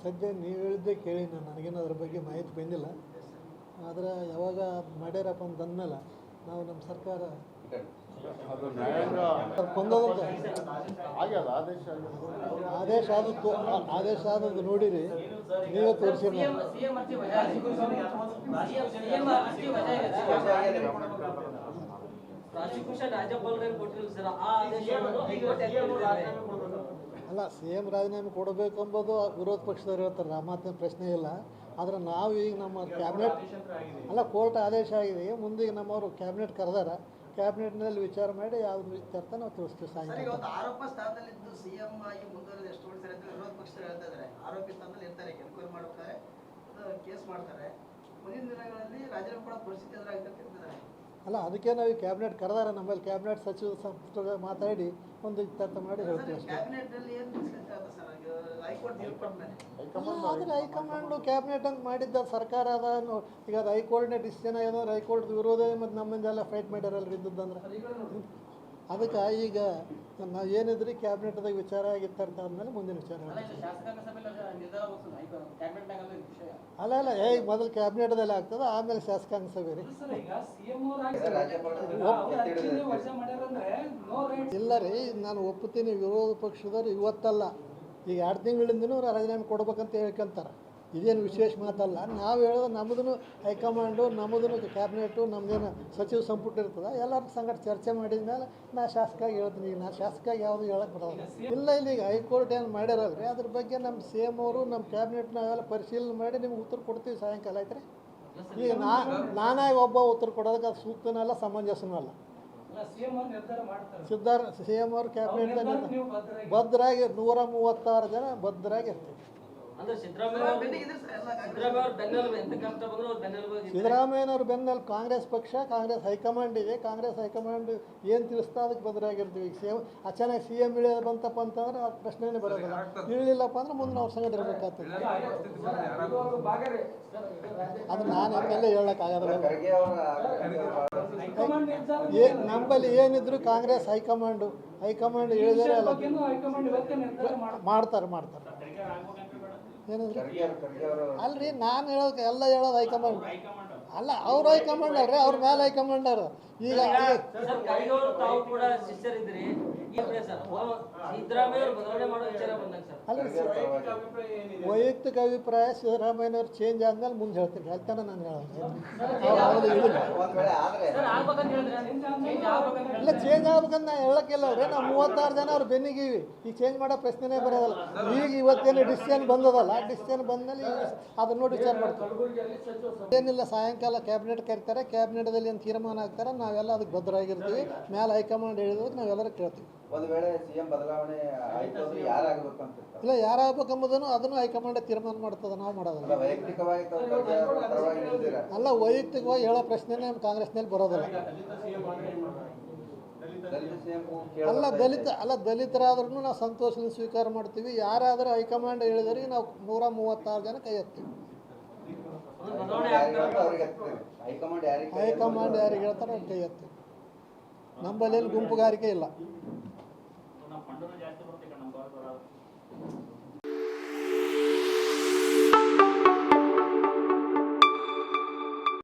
ಸದ್ಯ ನೀವು ಹೇಳಿದ್ದೆ ಕೇಳಿ ನನಗೇನು ಅದ್ರ ಬಗ್ಗೆ ಮಾಹಿತಿ ಬಂದಿಲ್ಲ. ಆದರೆ ಯಾವಾಗ ಮಾಡ್ಯಾರಪ್ಪ ಅಂತ ಅಂದಮೇಲೆ ನಾವು ನಮ್ಮ ಸರ್ಕಾರ ಆದೇಶ ಆದದ್ದು ನೋಡಿರಿ, ನೀವೇ ತೋರಿಸಿ. ಅಲ್ಲ, CM ರಾಜೀನಾಮೆ ಕೊಡಬೇಕು ಎಂಬುದು ವಿರೋಧ ಪಕ್ಷದವ್ರು ಹೇಳ್ತಾರೆ, ಆ ಮಾತಿನ ಪ್ರಶ್ನೆ ಇಲ್ಲ. ಆದರೆ ನಾವು ಈಗ ನಮ್ಮ ಕ್ಯಾಬಿನೆಟ್ ಅಲ್ಲ, ಕೋರ್ಟ್ ಆದೇಶ ಆಗಿದೆ, ಮುಂದೆ ನಮ್ಮವರು ಕ್ಯಾಬಿನೆಟ್ ಕರೆದಾರ, ಕ್ಯಾಬಿನೆಟ್ನಲ್ಲಿ ವಿಚಾರ ಮಾಡಿ ಯಾವ್ದು ಇತ್ಯರ್ಥ ನಾವು ತಿಳಿಸ್ತೀವಿ. ಸಾಯಂಕಾಲ ಆರೋಪ ಸ್ಥಾನದಲ್ಲಿದ್ದು CM ಆಗಿ ಮುಂದುವರೆದು ಎಷ್ಟು ಉಳಿತಾರೆ ಅಂತ ವಿರೋಧ ಪಕ್ಷರು ಹೇಳ್ತಾ ಇದ್ದಾರೆ. ಆರೋಪಿ ಸ್ಥಾನದಲ್ಲಿ ಇರ್ತಾರೆ, ಎನ್ಕ್ವೈರಿ ಮಾಡ್ತಾರೆ, ಕೇಸ್ ಮಾಡ್ತಾರೆ. ಮುಂದಿನ ದಿನಗಳಲ್ಲಿ ರಾಜೀನಾಮೆ ಕೊಡೋ ಪರಿಸ್ಥಿತಿ ಎದುರಾಗುತ್ತೆ ಅಂತಿದ್ದಾರೆ. ಅಲ್ಲ, ಅದಕ್ಕೆ ನಾವು ಈ ಕ್ಯಾಬಿನೆಟ್ ಕರೆದಾರ, ನಮ್ಮಲ್ಲಿ ಕ್ಯಾಬಿನೆಟ್ ಸಚಿವ ಸಂಪುಟ ಮಾತಾಡಿ ಒಂದು ಇತ್ಯರ್ಥ ಮಾಡಿ ಹೇಳ್ತೀವಿ ಅಷ್ಟೇ. ಆದರೆ ಹೈಕಮಾಂಡು ಕ್ಯಾಬಿನೆಟ್ ಅಂತ ಮಾಡಿದ್ದ ಸರ್ಕಾರ ಅದ. ಈಗ ಅದು ಹೈಕೋರ್ಟ್ನೇ ಡಿಸಿಷನ್ ಆಗ್ಯದ, ಹೈಕೋರ್ಟ್ ವಿರೋಧ ಮತ್ತು ನಮ್ಮಿಂದೆಲ್ಲ ಫೈಟ್ ಮಾಡ್ಯಾರಲ್ಲ ಇದ್ದದ್ದಂದ್ರೆ. ಅದಕ್ಕೆ ಈಗ ನಾವು ಏನಿದ್ರಿ ಕ್ಯಾಬಿನೆಟ್ದಾಗ ವಿಚಾರ ಆಗಿತ್ತರ್ಥ ಆದಮೇಲೆ ಮುಂದಿನ ವಿಚಾರ. ಅಲ್ಲ, ಮೊದಲು ಕ್ಯಾಬಿನೆಟ್ದಲ್ಲಿ ಆಗ್ತದೆ, ಆಮೇಲೆ ಶಾಸಕಾಂಗ ಸಭೆ ರೀ. ಇಲ್ಲ ರೀ, ನಾನು ಒಪ್ಪುತ್ತೀನಿ. ವಿರೋಧ ಪಕ್ಷದವ್ರು ಇವತ್ತಲ್ಲ, ಈಗ 2 ತಿಂಗಳಿಂದನೂ ರಾಜೀನಾಮೆ ಕೊಡ್ಬೇಕಂತ ಹೇಳ್ಕೊಂತಾರೆ. ಇದೇನು ವಿಶೇಷ ಮಾತಲ್ಲ. ನಾವು ಹೇಳೋದು ನಮ್ಮದೂ ಹೈಕಮಾಂಡು, ನಮ್ಮದೂ ಕ್ಯಾಬಿನೆಟು, ನಮ್ಮದೇನು ಸಚಿವ ಸಂಪುಟ ಇರ್ತದೆ, ಎಲ್ಲರ ಸಂಗಡ ಚರ್ಚೆ ಮಾಡಿದ ಮೇಲೆ ನಾ ಶಾಸಕಾಗಿ ಹೇಳ್ತೀನಿ. ಈಗ ನಾ ಶಾಸಕಾಗಿ ಯಾವುದು ಹೇಳಕ್ಕೆ ಬರೋಲ್ಲ. ಇಲ್ಲ, ಈಗ ಹೈಕೋರ್ಟ್ ಏನು ಮಾಡ್ಯಾರಲ್ರಿ, ಅದ್ರ ಬಗ್ಗೆ ನಮ್ಮ CM ಅವರು ನಮ್ಮ ಕ್ಯಾಬಿನೆಟ್ ನಾವೆಲ್ಲ ಪರಿಶೀಲನೆ ಮಾಡಿ ನಿಮ್ಗೆ ಉತ್ತರ ಕೊಡ್ತೀವಿ ಸಾಯಂಕಾಲ, ಆಯ್ತು ರೀ. ಈಗ ನಾನಾಗಿ ಒಬ್ಬ ಉತ್ತರ ಕೊಡೋದಕ್ಕೆ ಅದು ಸೂಕ್ತನಲ್ಲ, ಸಮಂಜಸನೂ ಅಲ್ಲ. CM ಅವರು ಕ್ಯಾಬಿನೆಟ್ದಾಗ ಭದ್ರಾಗಿ 136 ಜನ ಭದ್ರಾಗಿ ಇರ್ತೀವಿ. ಸಿದ್ದರಾಮಯ್ಯನವ್ರ ಬೆನ್ನಲ್ಲಿ ಕಾಂಗ್ರೆಸ್ ಪಕ್ಷ, ಕಾಂಗ್ರೆಸ್ ಹೈಕಮಾಂಡ್ ಇದೆ. ಕಾಂಗ್ರೆಸ್ ಹೈಕಮಾಂಡ್ ಏನು ತಿಳಿಸ್ತಾ ಅದಕ್ಕೆ ಭದ್ರಾಗಿರ್ತೀವಿ. ಈಗ ಅಚಾನಕ್ CM ಇಳಿಯೋದು ಬಂತಪ್ಪ ಅಂತಂದ್ರೆ ಆ ಪ್ರಶ್ನೆನೇ ಬರೋದಿಲ್ಲ. ಇಳಿಲಿಲ್ಲಪ್ಪ ಅಂದ್ರೆ ಮುಂದೆ ನಾವು ಸಂಗಡ ಇರಬೇಕಾಗ್ತದೆ. ಅದು ನಾನು ಎಲ್ಲ ಹೇಳಕ್ಕಾಗಲ್ಲ. ನಮ್ಮಲ್ಲಿ ಏನಿದ್ರು ಕಾಂಗ್ರೆಸ್ ಹೈಕಮಾಂಡ್ ಹೇಳಿದರೆ ಅಲ್ಲ, ಮಾಡ್ತಾರೆ. ಏನಂದ್ರೆ ಅಲ್ರಿ, ನಾನು ಹೇಳೋಕೆ ಎಲ್ಲ ಹೇಳೋದು ಹೈಕಮಾಂಡ್ ಅಲ್ಲ, ಅವ್ರು ಹೈಕಮಾಂಡ್ ಅಲ್ರಿ, ಅವ್ರ ಮೇಲೆ ಹೈಕಮಾಂಡ್ ಅವ್ರು. ಈಗ ವೈಯಕ್ತಿಕ ಅಭಿಪ್ರಾಯ ಸಿದ್ದರಾಮಯ್ಯನವ್ರು ಚೇಂಜ್ ಆದ್ಮೇಲೆ ಮುಂದೆ ಹೇಳ್ತೀನಿ, ಹೇಳ್ತಾನೆ ನಾನು ಹೇಳೋದು. ಇಲ್ಲ, ಚೇಂಜ್ ಆಗ್ಬೇಕಂತ ನಾ ಹೇಳಕ್ಕಿಲ್ಲ ಅವ್ರೆ. ನಾವು 36 ಜನ ಅವ್ರು ಬೆನ್ನಿಗೀವಿ. ಈಗ ಚೇಂಜ್ ಮಾಡೋ ಪ್ರಶ್ನೆನೇ ಬರೋದಲ್ಲ. ಈಗ ಇವತ್ತೇನು ಡಿಸಿಷನ್ ಬಂದದಲ್ಲ, ಆ ಡಿಸಿಷನ್ ಬಂದಮೇಲೆ ಅದನ್ನ ನೋಡಿ ವಿಚಾರ ಮಾಡ್ತೀವಿ. ಏನಿಲ್ಲ, ಸಾಯಂಕಾಲ ಕ್ಯಾಬಿನೆಟ್ ಕರಿತಾರೆ, ಕ್ಯಾಬಿನೆಟ್ದಲ್ಲಿ ಏನು ತೀರ್ಮಾನ ಆಗ್ತಾರೆ, ನಾವೆಲ್ಲ ಅದಕ್ಕೆ ಭದ್ರಾಗಿರ್ತೀವಿ. ಮೇಲೆ ಹೈಕಮಾಂಡ್ ಹೇಳಿದಾಗ ನಾವೆಲ್ಲರೂ ಕೇಳ್ತೀವಿ. ಇಲ್ಲ, ಯಾರಾಗಬೇಕೆಂಬುದನ್ನು ಅದನ್ನು ಹೈಕಮಾಂಡ್ ತೀರ್ಮಾನ ಮಾಡ್ತದೆ, ನಾವು ಮಾಡೋದಲ್ಲ. ಅಲ್ಲ, ವೈಯಕ್ತಿಕವಾಗಿ ಹೇಳೋ ಪ್ರಶ್ನೆನೇ ನಮ್ಮ ಕಾಂಗ್ರೆಸ್ನಲ್ಲಿ ಬರೋದಿಲ್ಲ. ದಲಿತರಾದ್ರೂ ನಾವು ಸಂತೋಷದಿಂದ ಸ್ವೀಕಾರ ಮಾಡ್ತೀವಿ. ಯಾರಾದರೂ ಹೈಕಮಾಂಡ್ ಹೇಳಿದ್ರೆ ನಾವು 136 ಜನ ಕೈ ಎತ್ತೀವಿ. ಹೈಕಮಾಂಡ್ ಯಾರಿಗೆ ಹೇಳ್ತಾರೆ ಅವ್ರು ಕೈ ಎತ್ತೀವಿ. ನಮ್ಮಲ್ಲೇನು ಗುಂಪುಗಾರಿಕೆ ಇಲ್ಲ.